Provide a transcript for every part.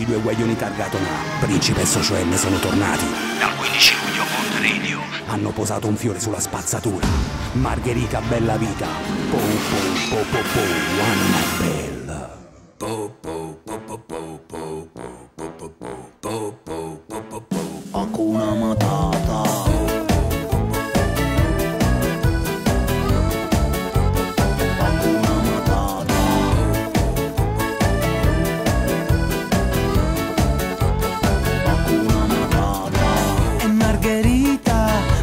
di due guaglioni targatona, Principe e Socio M sono tornati. Dal 15 luglio on the radio. Hanno posato un fiore sulla spazzatura. Margherita bella vita. Po po po po po, anima bella. Po po po po po po po po po po po po po. Hakuna Matata.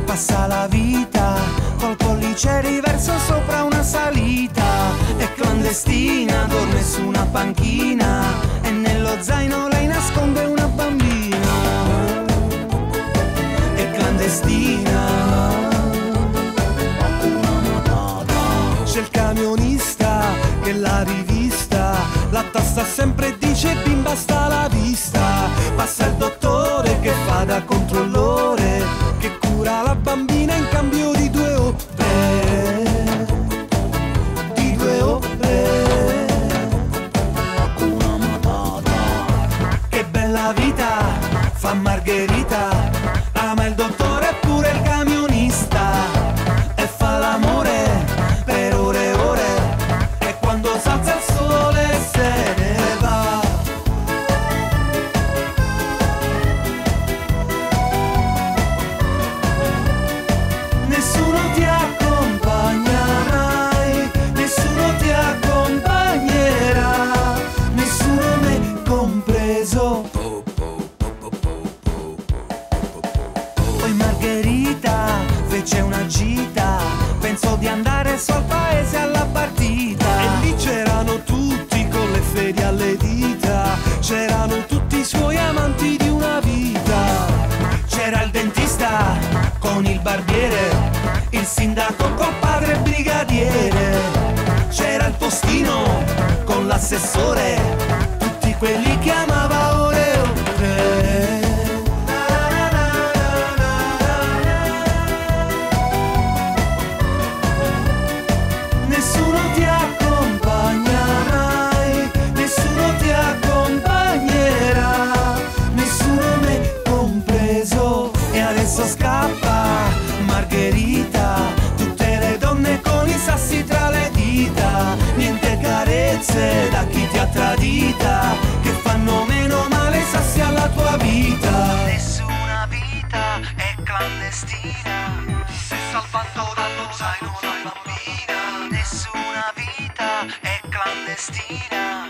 Passa la vita col pollice riverso sopra una salita. È clandestina, dorme su una panchina e nello zaino lei nasconde una bambina. È clandestina. C'è il camionista che l'ha rivista, la tasta sempre e dice bimba sta alla vista. Passa il dottore che fa da controllore, che cura la bambina in cambio di 2 ore. Di 2 ore. Hakuna Matata. Che bella vita fa Margherita, ama il dottore e pure il camionista, e fa l'amore per ore e ore, e quando s'alza il sole se ne va. Nessuno ti accompagna mai, nessuno ti accompagnerà, nessuno me compreso. Poi Margherita fece una gita, pensò di andare su al paese alla partita, e lì c'erano tutti con le ferie alle dita, c'erano tutti i suoi amanti di una vita. C'era il dentista con il barbiere, il sindaco col padre brigadiere, c'era il postino con l'assessore, tutti quelli che amava ore e ore. Nessuno ti accompagna mai, nessuno ti accompagnerà, nessuno me compreso. E adesso scappa Margherita, tutte le donne con i sassi tra le dita, niente carezze da chi ti ha tradita, che fanno meno male i sassi alla tua vita. Nessuna vita è clandestina, ti sei salvato dallo zaino la bambina. Nessuna vita è clandestina,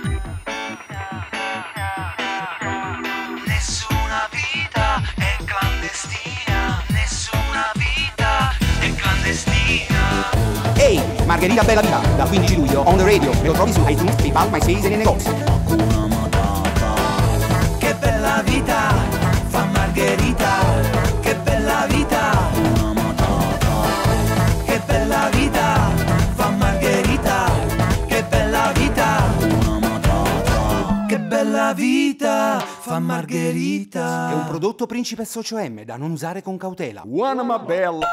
nessuna vita è clandestina, nessuna vita è clandestina. Ehi, Margherita bella vita, dal 15 luglio on the radio. Me lo trovi su iTunes, PayPal, MySpace e nei negozi. Hakuna Matata. Che bella vita fa Margherita, che bella vita, Hakuna Matata. che bella vita fa Margherita, che bella vita, Hakuna Matata. che bella vita fa Margherita. È un prodotto Principe e Socio M da non usare con cautela. Anima bella.